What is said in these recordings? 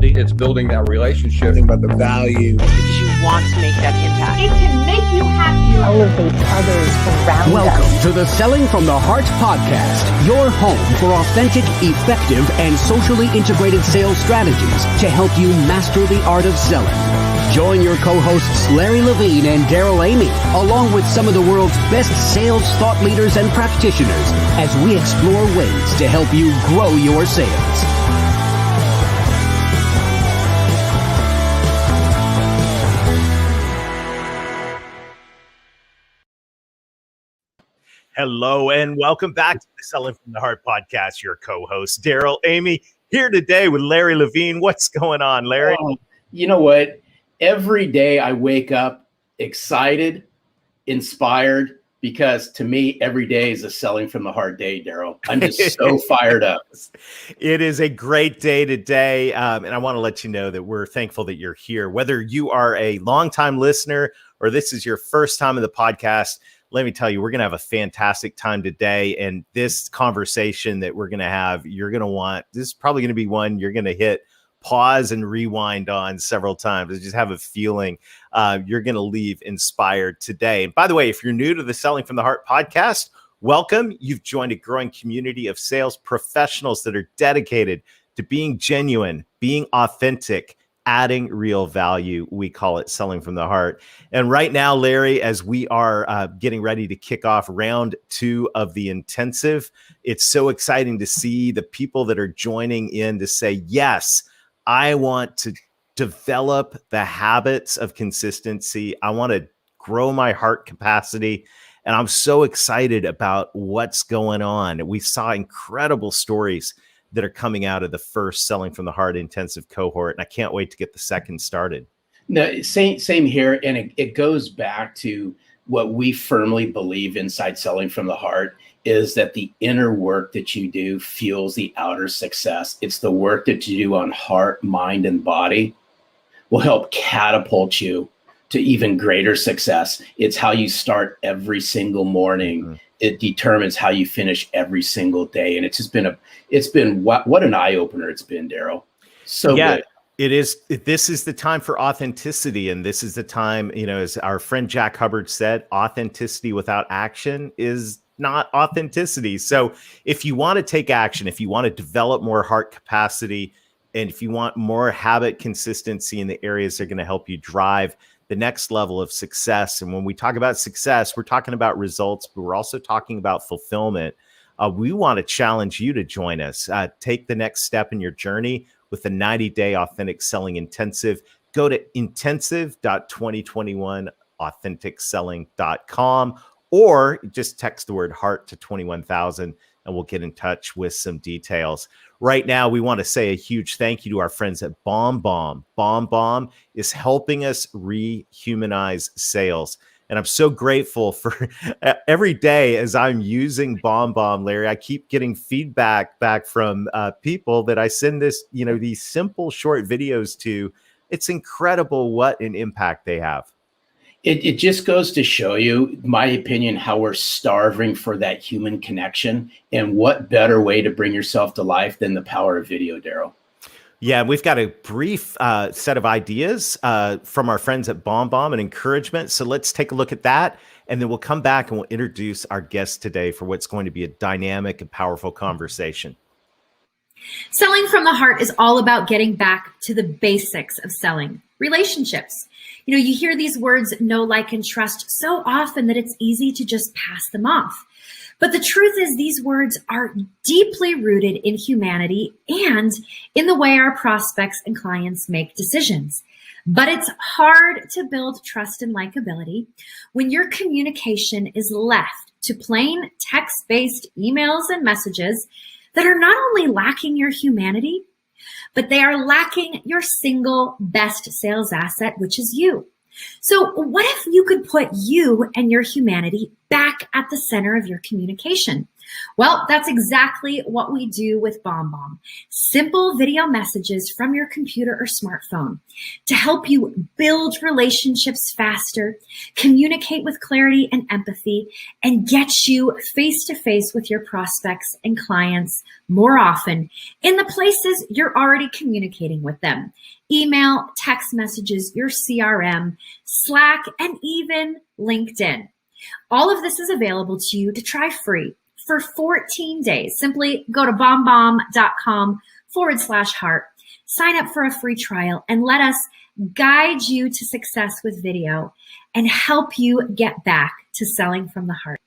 capacity. It's building that relationship. Think about the value. Because you want to make that impact. It can make you happy. Elevate others around Welcome us. to the Selling from the Heart podcast, your home for authentic, effective, and socially integrated sales strategies to help you master the art of selling. Join your co-hosts Larry Levine and Daryl Amy, along with some of the world's best sales thought leaders and practitioners, as we explore ways to help you grow your sales. Hello and welcome back to the Selling from the Heart podcast. Your co-host Daryl Amy here today with Larry Levine. What's going on, Larry? You know what? Every day I wake up excited, inspired, because to me, every day is a Selling from the Heart day, Daryl. I'm just so fired up. It is a great day today. And I want to let you know that we're thankful that you're here. Whether you are a longtime listener or this is your first time in the podcast, let me tell you, we're going to have a fantastic time today. And this conversation that we're going to have, you're going to want, this is probably going to be one you're going to hit pause and rewind on several times. I just have a feeling you're going to leave inspired today. And by the way, if you're new to the Selling from the Heart podcast, welcome. You've joined a growing community of sales professionals that are dedicated to being genuine, being authentic, adding real value. We call it Selling from the Heart. And right now, Larry, as we are getting ready to kick off round 2 of the intensive, it's so exciting to see the people that are joining in to say, yes, I want to develop the habits of consistency. I want to grow my heart capacity. And I'm so excited about what's going on. We saw incredible stories that are coming out of the first Selling from the Heart intensive cohort. And I can't wait to get the second started. No, same here. And it goes back to what we firmly believe inside Selling from the Heart is that the inner work that you do fuels the outer success. It's the work that you do on heart, mind, and body will help catapult you to even greater success. It's how you start every single morning. Mm-hmm. It determines how you finish every single day. And it's just been what an eye opener it's been, Daryl. So good. It is. This is the time for authenticity. And this is the time, as our friend Jack Hubbard said, authenticity without action is not authenticity. So if you want to take action, if you want to develop more heart capacity, and if you want more habit consistency in the areas that are going to help you drive the next level of success. And when we talk about success, we're talking about results, but we're also talking about fulfillment. We want to challenge you to join us. Take the next step in your journey with the 90-day authentic selling intensive. Go to intensive.2021authenticselling.com or just text the word heart to 21,000 and we'll get in touch with some details. Right now, we want to say a huge thank you to our friends at BombBomb. BombBomb is helping us rehumanize sales. And I'm so grateful for every day as I'm using BombBomb, Larry, I keep getting feedback back from people that I send these simple short videos to. It's incredible what an impact they have. It just goes to show you, my opinion, how we're starving for that human connection. And what better way to bring yourself to life than the power of video, Daryl? Yeah, we've got a brief set of ideas from our friends at BombBomb and encouragement. So let's take a look at that. And then we'll come back and we'll introduce our guest today for what's going to be a dynamic and powerful conversation. Selling from the Heart is all about getting back to the basics of selling, relationships. You hear these words, know, like, and trust so often that it's easy to just pass them off. But the truth is these words are deeply rooted in humanity and in the way our prospects and clients make decisions. But it's hard to build trust and likability when your communication is left to plain text-based emails and messages that are not only lacking your humanity, but they are lacking your single best sales asset, which is you. So what if you could put you and your humanity back at the center of your communication. Well, that's exactly what we do with BombBomb. Simple video messages from your computer or smartphone to help you build relationships faster, communicate with clarity and empathy, and get you face to face with your prospects and clients more often in the places you're already communicating with them. Email, text messages, your CRM, Slack, and even LinkedIn. All of this is available to you to try free for 14 days. Simply go to bombbomb.com/heart, sign up for a free trial, and let us guide you to success with video and help you get back to selling from the heart.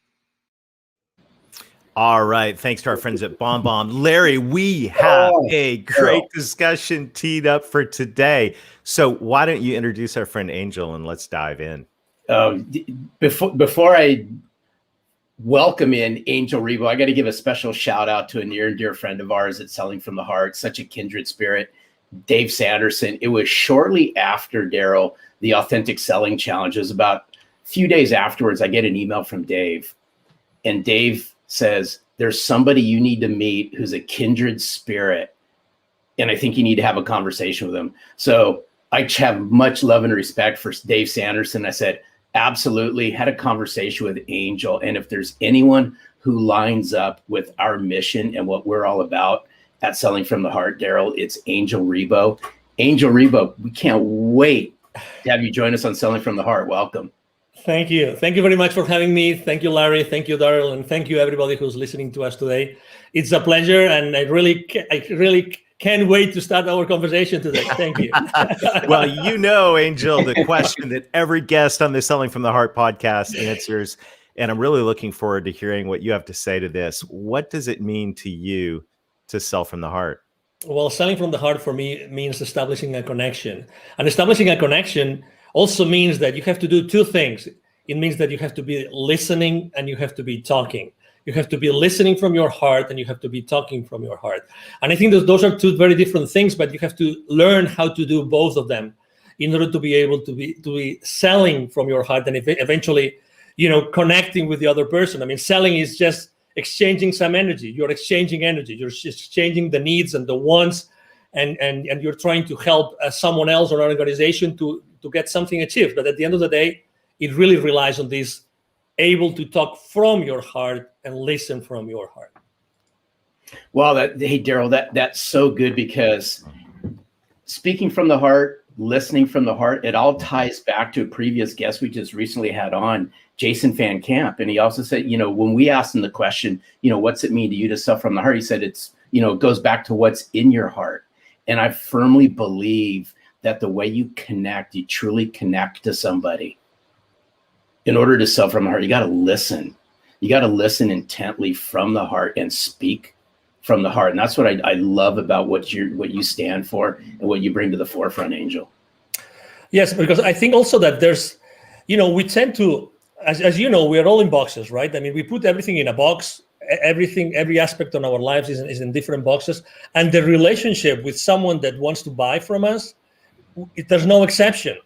All right. Thanks to our friends at BombBomb. Larry, we have a great discussion teed up for today. So why don't you introduce our friend Angel and let's dive in. Before I welcome in Angel Rebo, I got to give a special shout out to a near and dear friend of ours at Selling from the Heart, such a kindred spirit, Dave Sanderson. It was shortly after, Daryl, the Authentic Selling Challenge. It was about a few days afterwards, I get an email from Dave, and Dave says, there's somebody you need to meet who's a kindred spirit, and I think you need to have a conversation with him. So I have much love and respect for Dave Sanderson. I said, absolutely. Had a conversation with Angel. And if there's anyone who lines up with our mission and what we're all about at Selling from the Heart, Daryl, it's Angel Rebo. Angel Rebo, we can't wait to have you join us on Selling from the Heart. Welcome. Thank you. Thank you very much for having me. Thank you, Larry. Thank you, Daryl. And thank you, everybody who's listening to us today. It's a pleasure. And I really can't wait to start our conversation today. Thank you. Well, you know, Angel, the question that every guest on the Selling from the Heart podcast answers, and I'm really looking forward to hearing what you have to say to this. What does it mean to you to sell from the heart? Well, selling from the heart for me means establishing a connection. And establishing a connection also means that you have to do two things. It means that you have to be listening and you have to be talking. You have to be listening from your heart and you have to be talking from your heart. And I think that those are two very different things, but you have to learn how to do both of them in order to be able to be selling from your heart and eventually, connecting with the other person. I mean, selling is just exchanging some energy. You're exchanging energy. You're just exchanging the needs and the wants, and you're trying to help someone else or an organization to get something achieved. But at the end of the day, it really relies on this able to talk from your heart and listen from your heart. Well, hey, Daryl, that's so good, because speaking from the heart, listening from the heart, it all ties back to a previous guest we just recently had on, Jason Van Camp. And he also said, when we asked him the question, what's it mean to you to sell from the heart? He said, it goes back to what's in your heart. And I firmly believe that the way you connect, you truly connect to somebody. In order to sell from the heart, you got to listen. You got to listen intently from the heart and speak from the heart. And that's what I love about what you stand for and what you bring to the forefront, Angel. Yes, because I think also that there's, we tend to, as you know, we're all in boxes, right? I mean, we put everything in a box. Every aspect of our lives is in different boxes. And the relationship with someone that wants to buy from us, there's no exception.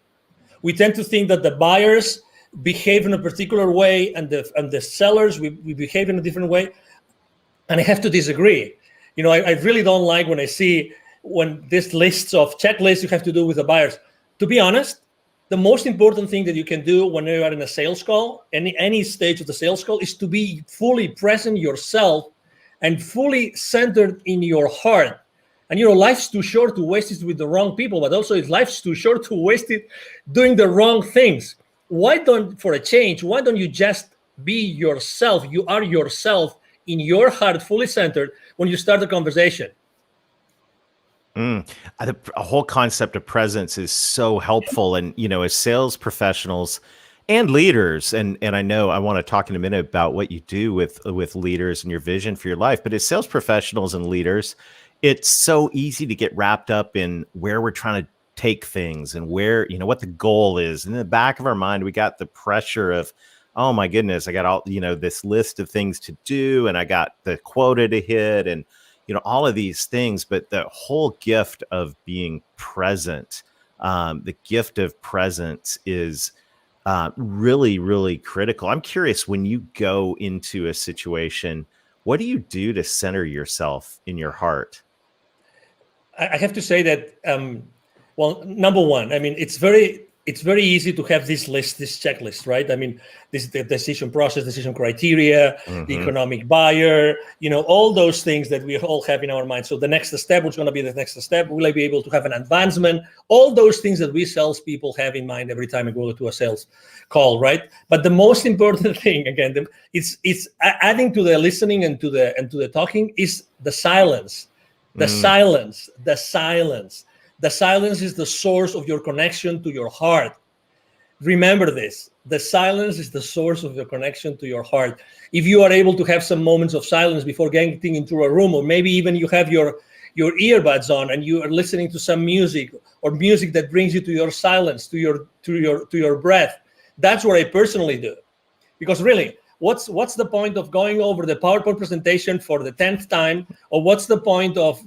We tend to think that the buyers behave in a particular way and the sellers, we behave in a different way. And I have to disagree. I really don't like when I see this lists of checklists you have to do with the buyers. To be honest, the most important thing that you can do when you are in a sales call, any stage of the sales call, is to be fully present yourself and fully centered in your heart. And life's too short to waste it with the wrong people, but also life's too short to waste it doing the wrong things. For a change, why don't you just be yourself? You are yourself in your heart, fully centered when you start the conversation. A whole concept of presence is so helpful. And, as sales professionals and leaders, and I know I want to talk in a minute about what you do with leaders and your vision for your life, but as sales professionals and leaders, it's so easy to get wrapped up in where we're trying to take things and where, what the goal is. And in the back of our mind, we got the pressure of, oh my goodness, I got all, this list of things to do, and I got the quota to hit, and, all of these things. But the whole gift of being present, the gift of presence is really, really critical. I'm curious, when you go into a situation, what do you do to center yourself in your heart? I have to say that, well, number one, I mean, it's very easy to have this checklist, right? I mean, the decision process, decision criteria, the economic buyer, all those things that we all have in our mind. So the next step, what's going to be the next step? Will I be able to have an advancement? All those things that we salespeople have in mind every time we go to a sales call, right? But the most important thing, again, it's adding to the listening and to the talking is the silence. The silence. The silence is the source of your connection to your heart. Remember this. The silence is the source of your connection to your heart. If you are able to have some moments of silence before getting into a room, or maybe even you have your earbuds on and you are listening to some music, or music that brings you to your silence, to your breath, that's what I personally do. Because really, what's the point of going over the PowerPoint presentation for the 10th time, or what's the point of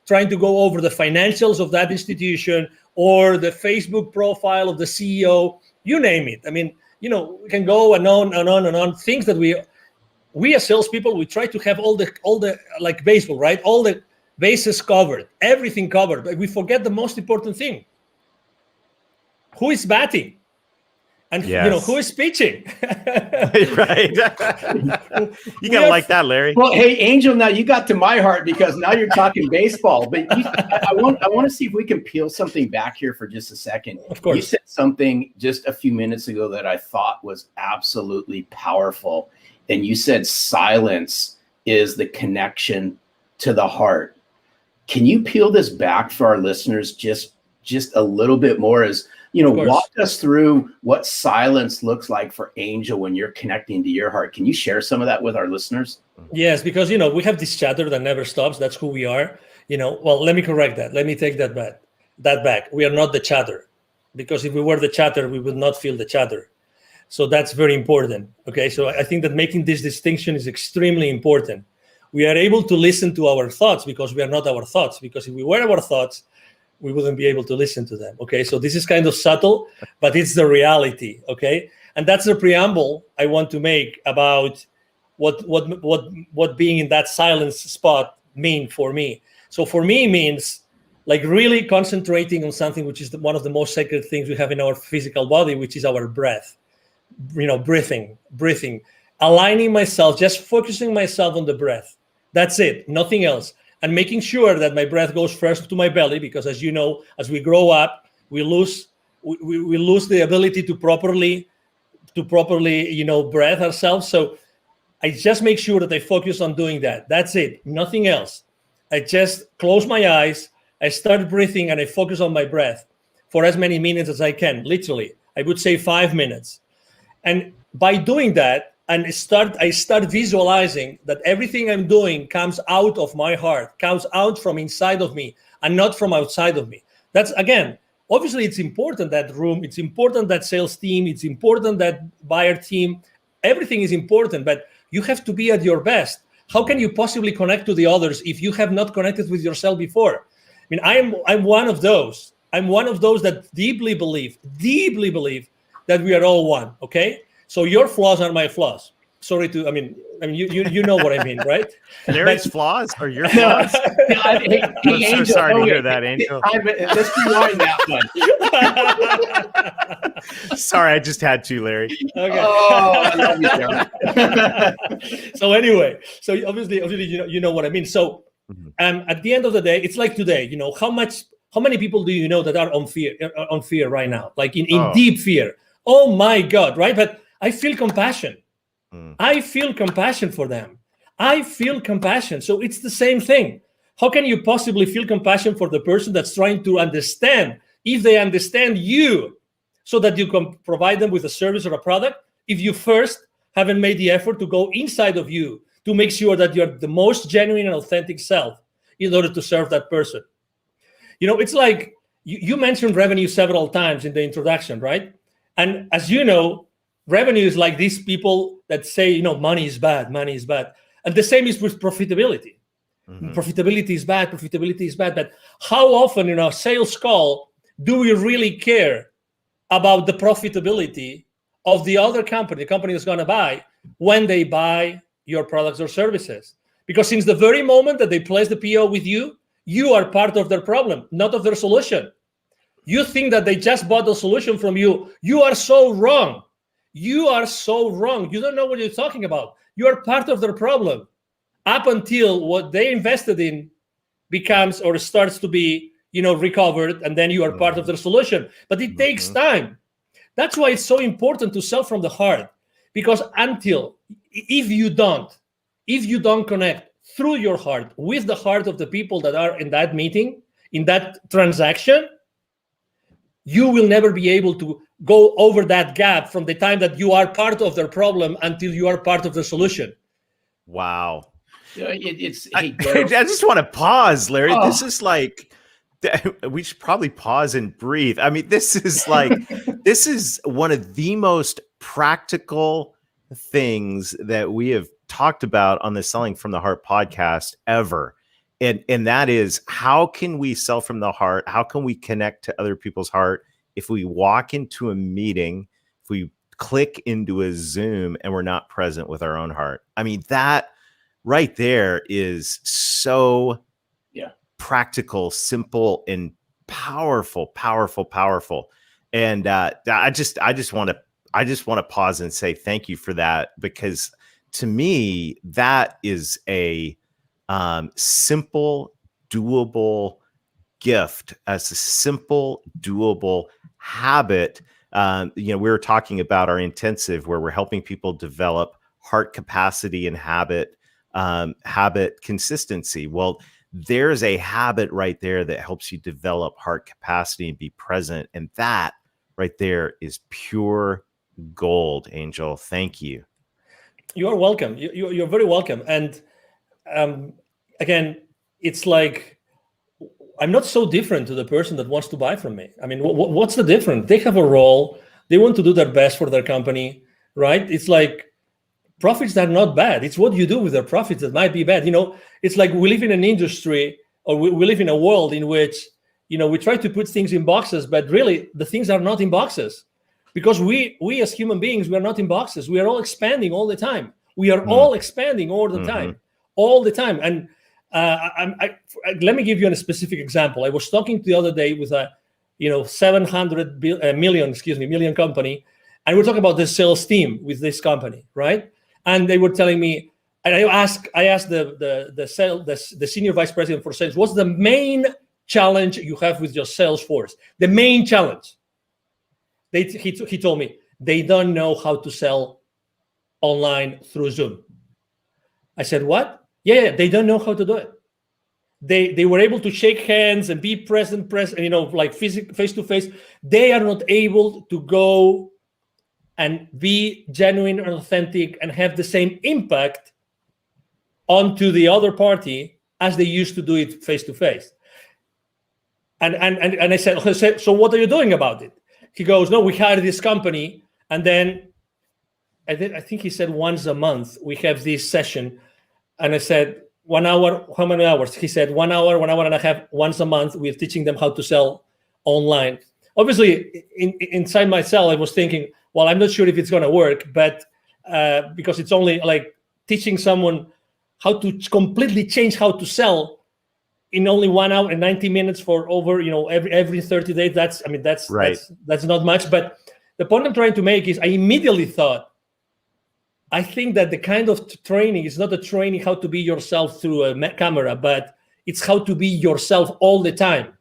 trying to go over the financials of that institution or the Facebook profile of the CEO, you name it. I mean, we can go and on and on and on. Things that we as salespeople, we try to have all the like baseball, right? All the bases covered, everything covered, but we forget the most important thing. Who is batting? And who is pitching? Right. You gotta like that, Larry. Well, hey, Angel, now you got to my heart because now you're talking baseball. But I want to see if we can peel something back here for just a second. Of course. You said something just a few minutes ago that I thought was absolutely powerful. And you said silence is the connection to the heart. Can you peel this back for our listeners just a little bit more? As walk us through what silence looks like for Angel when you're connecting to your heart. Can you share some of that with our listeners? Yes, because, we have this chatter that never stops. That's who we are. Well, let me correct that. Let me take that back. We are not the chatter, because if we were the chatter, we would not feel the chatter. So that's very important. Okay. So I think that making this distinction is extremely important. We are able to listen to our thoughts because we are not our thoughts, because if we were our thoughts, we wouldn't be able to listen to them. Okay, so this is kind of subtle, but it's the reality. Okay, and that's the preamble I want to make about what being in that silence spot mean for me. So for me, means like really concentrating on something which is one of the most sacred things we have in our physical body, which is our breath. Breathing, aligning myself, just focusing myself on the breath. That's it, nothing else. And making sure that my breath goes first to my belly, because as you know, as we grow up, we lose the ability to properly breathe ourselves. So I just make sure that I focus on doing that. That's it, nothing else. I just close my eyes, I start breathing, and I focus on my breath for as many minutes as I can. Literally, I would say 5 minutes. And by doing that, and I start visualizing that everything I'm doing comes out of my heart, comes out from inside of me and not from outside of me. That's, again, obviously it's important, that room, it's important, that sales team, it's important, that buyer team, everything is important, but you have to be at your best. How can you possibly connect to the others if you have not connected with yourself before? I mean, I'm one of those. I'm one of those that deeply believe that we are all one, okay? So your flaws are my flaws. Sorry to, I mean, you know what I mean, right? Larry's flaws or your flaws? Hey, I'm so Angel, sorry to hear that, Angel. Let's rewind that one. Sorry, I just had to, Larry. Okay. Oh, I love you, Jeremy. So anyway, so obviously, you know what I mean. So, at the end of the day, it's like today. How many people do you know that are on fear right now, like in deep fear? Oh my God, right? But I feel compassion. I feel compassion for them. I feel compassion. So it's the same thing. How can you possibly feel compassion for the person that's trying to understand, if they understand you, so that you can provide them with a service or a product, if you first haven't made the effort to go inside of you to make sure that you're the most genuine and authentic self in order to serve that person? It's like you mentioned revenue several times in the introduction, right? And as you know, revenue is like these people that say, money is bad. And the same is with profitability. Profitability is bad. But how often in our sales call do we really care about the profitability of the other company, the company that's going to buy, when they buy your products or services. Because since the very moment that they place the PO with you, you are part of their problem, not of their solution. You think that they just bought the solution from you. You are so wrong. You are so wrong. You don't know what you're talking about. You are part of their problem up until what they invested in becomes or starts to be, recovered, and then you are part of their solution. But it takes time. That's why it's so important to sell from the heart, because if you don't connect through your heart with the heart of the people that are in that meeting, in that transaction, you will never be able to go over that gap from the time that you are part of their problem until you are part of the solution. Wow. I just want to pause, Larry. Oh. This is like, we should probably pause and breathe. I mean, this is like, this is one of the most practical things that we have talked about on the Selling from the Heart podcast ever. And that is, how can we sell from the heart? How can we connect to other people's heart if we walk into a meeting, if we click into a Zoom and we're not present with our own heart? I mean, that right there is so practical, simple, and powerful. And I just want to pause and say thank you for that, because to me, that is a simple, doable gift, as a simple, doable habit. We were talking about our intensive, where we're helping people develop heart capacity and habit consistency. Well, there's a habit right there that helps you develop heart capacity and be present. And that right there is pure gold, Angel. Thank you. You are welcome. You're very welcome. And again, it's like, I'm not so different to the person that wants to buy from me. I mean, what's the difference? They have a role. They want to do their best for their company, right? It's like, profits are not bad. It's what you do with their profits that might be bad. It's like we live in an industry, or we live in a world in which, we try to put things in boxes, but really the things are not in boxes, because we as human beings, we are not in boxes. We are all expanding all the time. We are all expanding all the time. And let me give you a specific example. I was talking the other day with a 700 million company, and we're talking about the sales team with this company, right? And they were telling me, and I asked the senior vice president for sales, what's the main challenge you have with your sales force? The main challenge. He told me they don't know how to sell online through Zoom. I said, what? Yeah, they don't know how to do it. They were able to shake hands and be present, like face to face. They are not able to go and be genuine and authentic and have the same impact onto the other party as they used to do it face to face. And I said, so what are you doing about it? He goes, no, we hired this company, and then I think he said once a month we have this session. And I said, 1 hour, how many hours? He said 1 hour, 1 hour and a half, once a month. We're teaching them how to sell online. Obviously, inside myself, I was thinking, well, I'm not sure if it's going to work, but because it's only like teaching someone how to completely change how to sell in only 1 hour and 90 minutes for over, every 30 days. That's right. That's not much. But the point I'm trying to make is I immediately thought, I think that the kind of training is not a training how to be yourself through a camera, but it's how to be yourself all the time.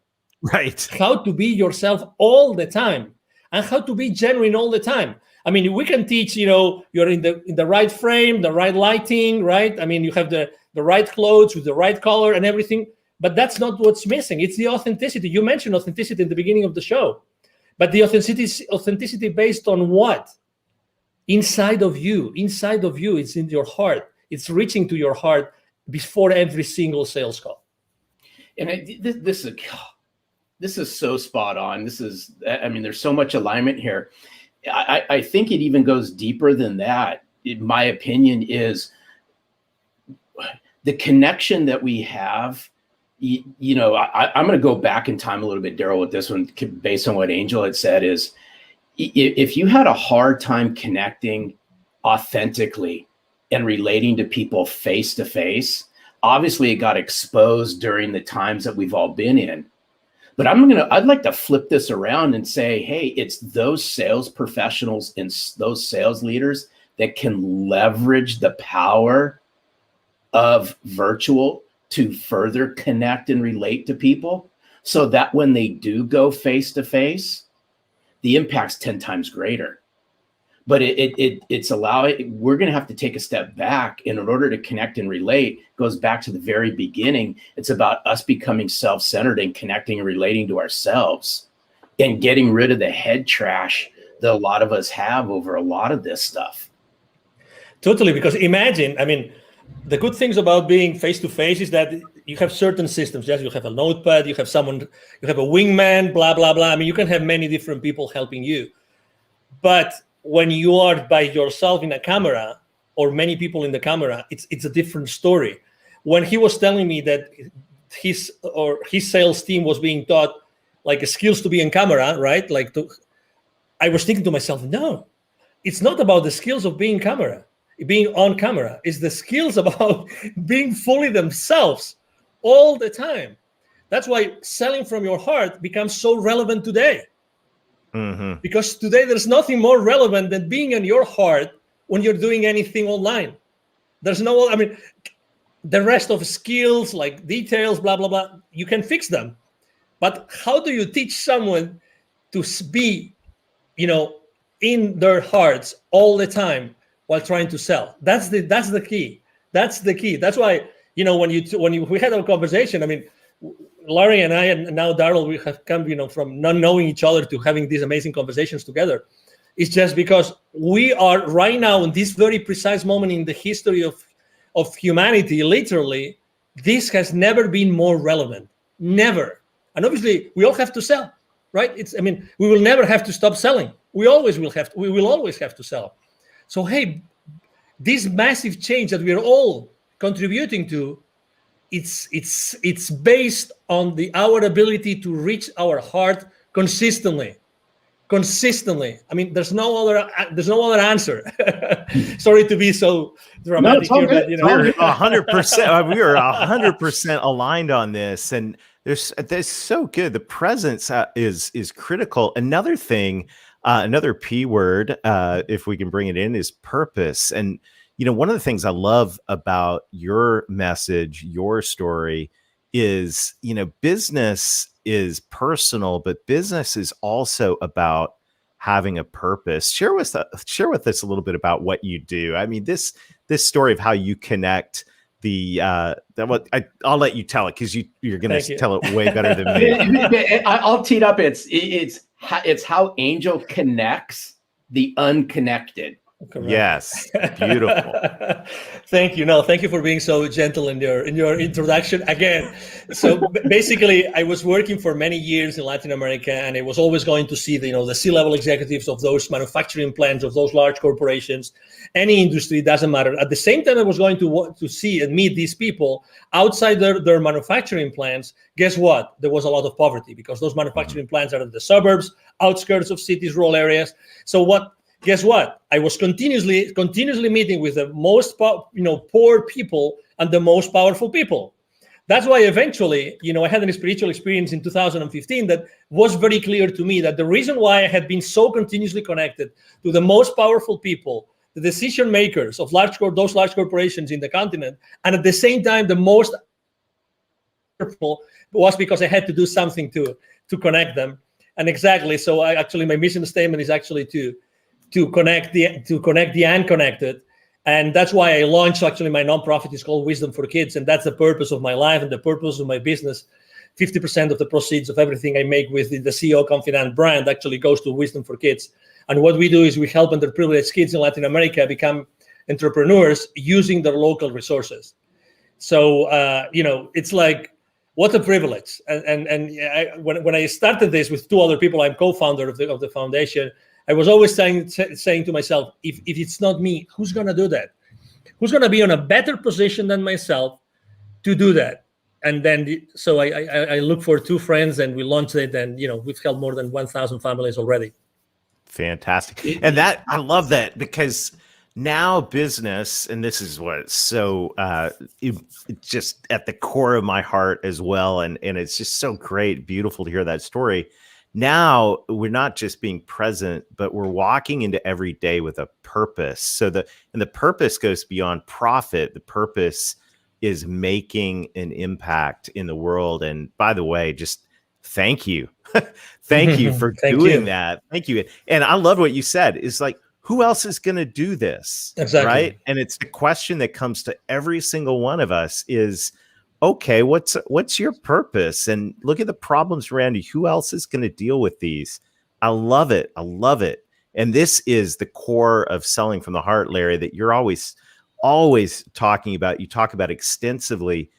Right. How to be yourself all the time, and how to be genuine all the time. I mean, we can teach, you're in the right frame, the right lighting, right? I mean, you have the right clothes with the right color and everything, but that's not what's missing. It's the authenticity. You mentioned authenticity in the beginning of the show, but the authenticity based on what? Inside of you, it's in your heart. It's reaching to your heart before every single sales call. And this is so spot on. There's so much alignment here. I think it even goes deeper than that. In my opinion, is the connection that we have. I'm going to go back in time a little bit, Daryl, with this one, based on what Angel had said. Is if you had a hard time connecting authentically and relating to people face to face, obviously it got exposed during the times that we've all been in. But I'd like to flip this around and say, hey, it's those sales professionals and those sales leaders that can leverage the power of virtual to further connect and relate to people, so that when they do go face to face, the impact's 10 times greater. But we're going to have to take a step back. And in order to connect and relate, goes back to the very beginning. It's about us becoming self-centered and connecting and relating to ourselves and getting rid of the head trash that a lot of us have over a lot of this stuff. Totally, because imagine, I mean, the good things about being face-to-face is that you have certain systems. Yes, you have a notepad, you have someone, you have a wingman, blah, blah, blah. I mean, you can have many different people helping you. But when you are by yourself in a camera or many people in the camera, it's a different story. When he was telling me that his sales team was being taught like skills to be in camera, right? I was thinking to myself, no, it's not about the skills of being on camera. It's the skills about being fully themselves all the time. That's why selling from your heart becomes so relevant today. Mm-hmm. Because today there's nothing more relevant than being in your heart when you're doing anything online. There's the rest of skills like details, blah, blah, blah, you can fix them. But how do you teach someone to be, in their hearts all the time while trying to sell? That's the key. That's the key. That's why, when we had our conversation, I mean, Larry and I, and now Daryl, we have come, from not knowing each other to having these amazing conversations together. It's just because we are right now in this very precise moment in the history of humanity, literally, this has never been more relevant. Never. And obviously, we all have to sell, right? We will never have to stop selling. We will always have to sell. So, hey, this massive change that we are all contributing to, it's based on our ability to reach our heart consistently. I mean, there's no other answer. Sorry to be so dramatic here, but we're 100%. We are 100% aligned on this, and there's so good. The presence is critical. Another thing, another P word, if we can bring it in, is purpose. And one of the things I love about your message, your story, is, business is personal, but business is also about having a purpose. Share with us a little bit about what you do. I mean, this story of how you connect I'll let you tell it, because you're going to tell it way better than me. I'll tee it up. It's how Angel connects the unconnected. Correct. Yes, beautiful. Thank you. No, thank you for being so gentle in your introduction again. So basically, I was working for many years in Latin America, and I was always going to see the C-level executives of those manufacturing plants, of those large corporations, any industry, doesn't matter. At the same time, I was going to see and meet these people outside their manufacturing plants. Guess what? There was a lot of poverty, because those manufacturing plants are in the suburbs, outskirts of cities, rural areas. So guess what? I was continuously meeting with the most poor people and the most powerful people. That's why eventually, I had a spiritual experience in 2015 that was very clear to me that the reason why I had been so continuously connected to the most powerful people, the decision makers of those large corporations in the continent, and at the same time the most powerful, was because I had to do something to connect them. And exactly, so my mission statement is actually to connect the unconnected. And that's why I launched my nonprofit. Is called Wisdom for Kids. And that's the purpose of my life and the purpose of my business. 50% of the proceeds of everything I make with the CEO Confidant brand actually goes to Wisdom for Kids. And what we do is we help underprivileged kids in Latin America become entrepreneurs using their local resources. So, it's like, what a privilege. When I started this with two other people, I'm co-founder of the foundation. I was always saying to myself, if it's not me, who's going to do that? Who's going to be in a better position than myself to do that? And then, so I look for two friends, and we launched it, and we've helped more than 1,000 families already. Fantastic. And that, I love that, because now business, and this is what's so it's just at the core of my heart as well. And it's just so great, beautiful to hear that story. Now we're not just being present, but we're walking into every day with a purpose. So the purpose goes beyond profit. The purpose is making an impact in the world. And by the way, just thank you. Thank you for doing that. Thank you. And I love what you said. Is like, who else is going to do this? Exactly. Right. And it's the question that comes to every single one of us is, okay, what's your purpose? And look at the problems around you. Who else is going to deal with these? I love it. I love it. And this is the core of Selling from the Heart, Larry, that you're always talking about. You talk about extensively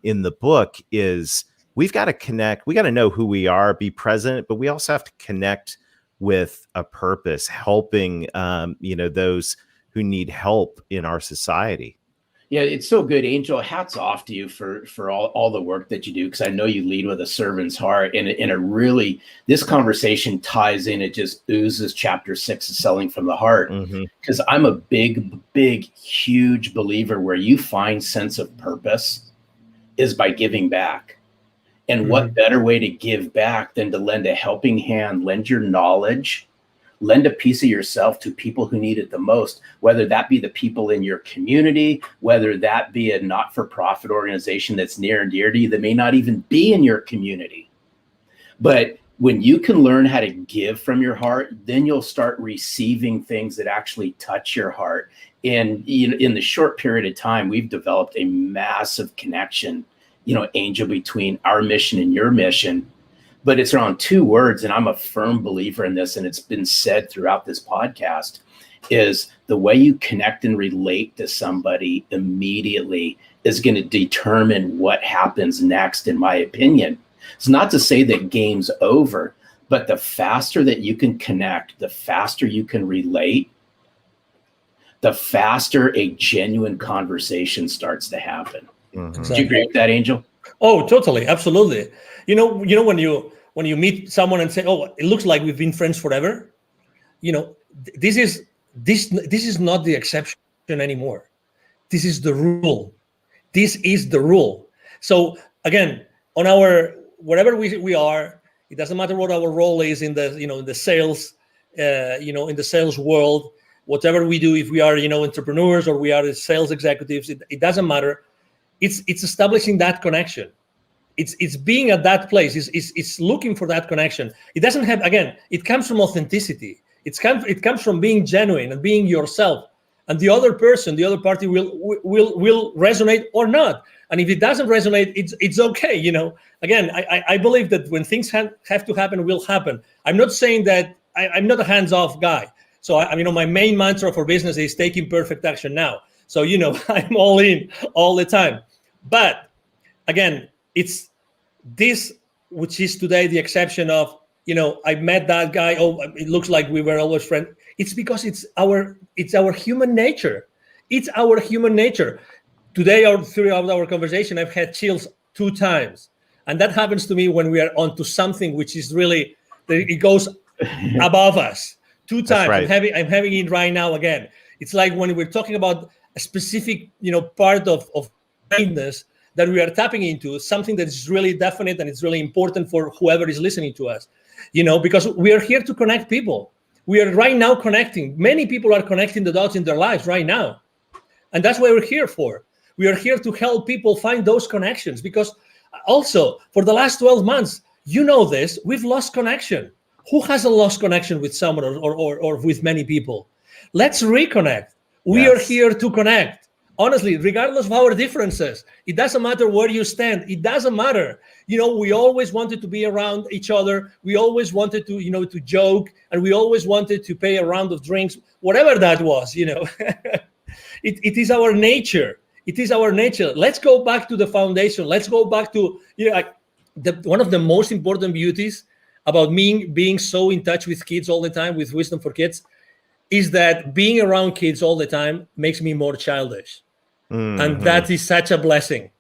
in the book. Is we've got to connect. We got to know who we are, be present, but we also have to connect with a purpose, helping those who need help in our society. Yeah, it's so good, Angel. Hats off to you for all the work that you do, because I know you lead with a servant's heart, and it really, this conversation ties in. It just oozes chapter 6 of Selling from the Heart, because I'm a big, huge believer where you find sense of purpose is by giving back. And what better way to give back than to lend a helping hand, lend your knowledge, lend a piece of yourself to people who need it the most, whether that be the people in your community, whether that be a not-for-profit organization that's near and dear to you that may not even be in your community. But when you can learn how to give from your heart, then you'll start receiving things that actually touch your heart. And in the short period of time, we've developed a massive connection, Angel, between our mission and your mission. But it's around two words, and I'm a firm believer in this, and it's been said throughout this podcast, is the way you connect and relate to somebody immediately is going to determine what happens next, in my opinion. It's not to say that game's over, but the faster that you can connect, the faster you can relate, the faster a genuine conversation starts to happen. Exactly. Do you agree with that, Angel? Oh, totally. Absolutely. When you meet someone and say, oh, it looks like we've been friends forever, this is not the exception anymore. This is the rule. This is the rule. So again, on wherever we are, it doesn't matter what our role is in the sales, in the sales world, whatever we do, if we are, entrepreneurs or we are sales executives, it doesn't matter. It's establishing that connection. It's being at that place. It's looking for that connection. It doesn't have, again, it comes from authenticity. It comes from being genuine and being yourself. And the other person, the other party will resonate or not. And if it doesn't resonate, it's okay. Again, I believe that when things have to happen, will happen. I'm not saying that I'm not a hands-off guy. So my main mantra for business is taking perfect action now. So, I'm all in all the time. But again, it's this, which is today the exception of, I met that guy. Oh, it looks like we were always friends. It's because it's our human nature. It's our human nature. Today, throughout our conversation, I've had chills 2 times. And that happens to me when we are onto something which is really, it goes above us. 2 times. Right. I'm having it right now again. It's like when we're talking about a specific, part of kindness that we are tapping into, something that is really definite and it's really important for whoever is listening to us, because we are here to connect people. We are right now connecting. Many people are connecting the dots in their lives right now. And that's what we're here for. We are here to help people find those connections, because also for the last 12 months, this, we've lost connection. Who hasn't lost connection with someone or with many people? Let's reconnect. We are here to connect. Honestly, regardless of our differences, it doesn't matter where you stand. It doesn't matter. We always wanted to be around each other. We always wanted to, to joke, and we always wanted to pay a round of drinks, whatever that was, It is our nature. It is our nature. Let's go back to the foundation. Let's go back to, one of the most important beauties about me being so in touch with kids all the time, with Wisdom for Kids, is that being around kids all the time makes me more childish. Mm-hmm. And that is such a blessing.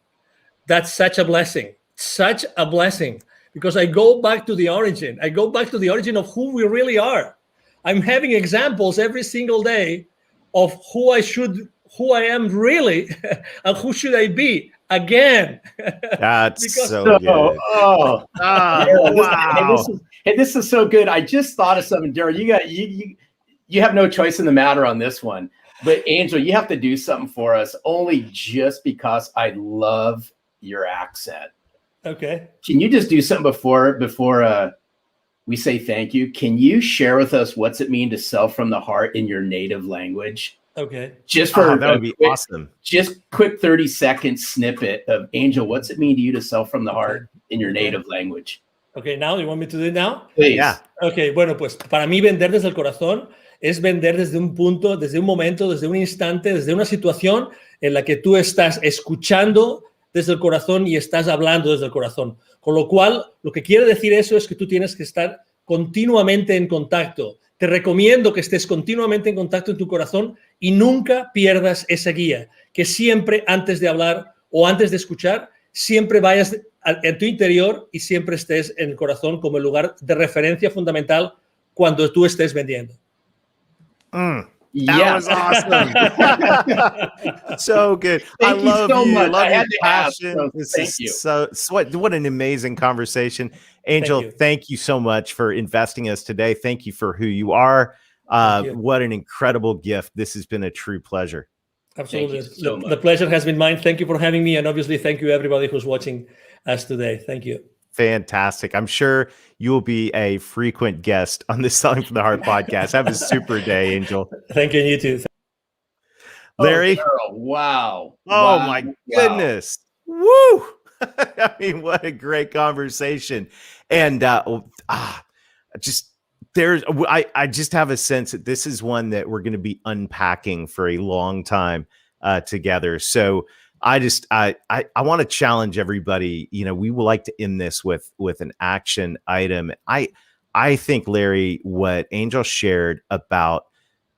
That's such a blessing. Such a blessing. Because I go back to the origin. I go back to the origin of who we really are. I'm having examples every single day of who I am really, and who should I be again. That's Because- so good. Oh, Oh, wow. this is so good. I just thought of something, Daryl. You have no choice in the matter on this one. But Angel, you have to do something for us, only just because I love your accent. Okay. Can you just do something before we say thank you? Can you share with us what's it mean to sell from the heart in your native language? Okay. Just for That would be awesome. Just quick 30-second snippet of Angel. What's it mean to you to sell from the heart in your native language? Okay, now you want me to do it now? Please. Yeah. Ok, bueno, pues para mí vender desde el corazón es vender desde un punto, desde un momento, desde un instante, desde una situación en la que tú estás escuchando desde el corazón y estás hablando desde el corazón. Con lo cual, lo que quiere decir eso es que tú tienes que estar continuamente en contacto. Te recomiendo que estés continuamente en contacto en tu corazón y nunca pierdas esa guía. Que siempre antes de hablar o antes de escuchar, siempre vayas en tu interior y siempre estés en el corazón como el lugar de referencia fundamental cuando tú estés vendiendo. That Yeah. was awesome. So good. Thank I you love so you. much. Love I your had to ask, passion. so This thank is you. so what an amazing conversation. Angel, you. thank you so much for investing us today. Thank you for who you are. Thank you. What an incredible gift. This has been a true pleasure. Absolutely. Thank you so much. The pleasure has been mine. Thank you for having me. And obviously, thank you everybody who's watching us today. Thank you. Fantastic. I'm sure you will be a frequent guest on the Selling from the Heart podcast. Have a super day, Angel. Thank you, and you too. Larry. Oh, Daryl, wow. Oh Wow. my Wow. goodness. Woo. I mean, what a great conversation. And I just have a sense that this is one that we're going to be unpacking for a long time together. So I want to challenge everybody. You know, we would like to end this with an action item. I think, Larry, what Angel shared about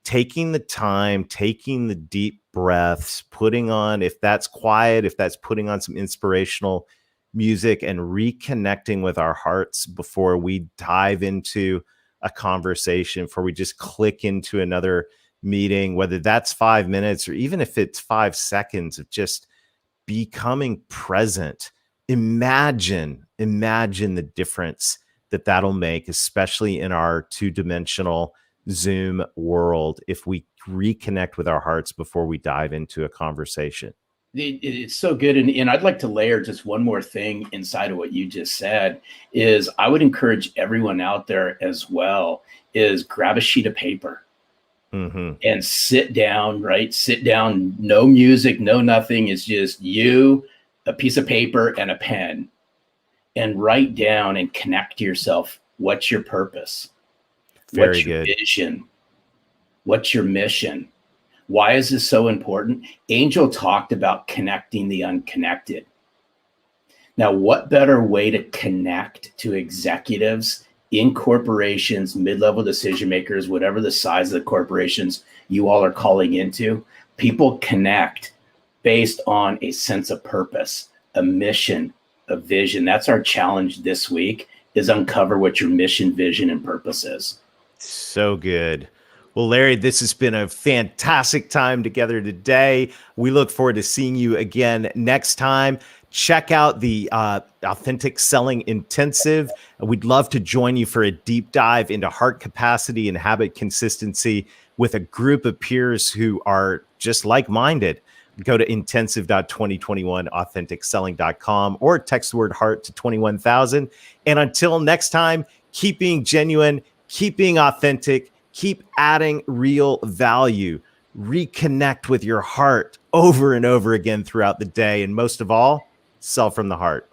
taking the time, taking the deep breaths, putting on, if that's quiet, if that's putting on some inspirational music and reconnecting with our hearts before we dive into a conversation, before we just click into another meeting, whether that's 5 minutes or even if it's 5 seconds of just becoming present. Imagine the difference that'll make, especially in our two-dimensional Zoom world, if we reconnect with our hearts before we dive into a conversation. It's so good. And I'd like to layer just one more thing inside of what you just said is I would encourage everyone out there as well is grab a sheet of paper and sit down, right? Sit down, no music, no nothing. It's just you, a piece of paper and a pen, and write down and connect to yourself. What's your purpose? What's your vision? What's your mission? Why is this so important? Angel talked about connecting the unconnected. Now, what better way to connect to executives in corporations, mid-level decision makers, whatever the size of the corporations you all are calling into? People connect based on a sense of purpose, a mission, a vision. That's our challenge this week, is uncover what your mission, vision, and purpose is. So good. Well, Larry, this has been a fantastic time together today. We look forward to seeing you again next time. Check out the Authentic Selling Intensive. We'd love to join you for a deep dive into heart capacity and habit consistency with a group of peers who are just like-minded. Go to intensive.2021authenticselling.com or text the word heart to 21,000. And until next time, keep being genuine, keep being authentic, keep adding real value, reconnect with your heart over and over again throughout the day. And most of all, sell from the heart.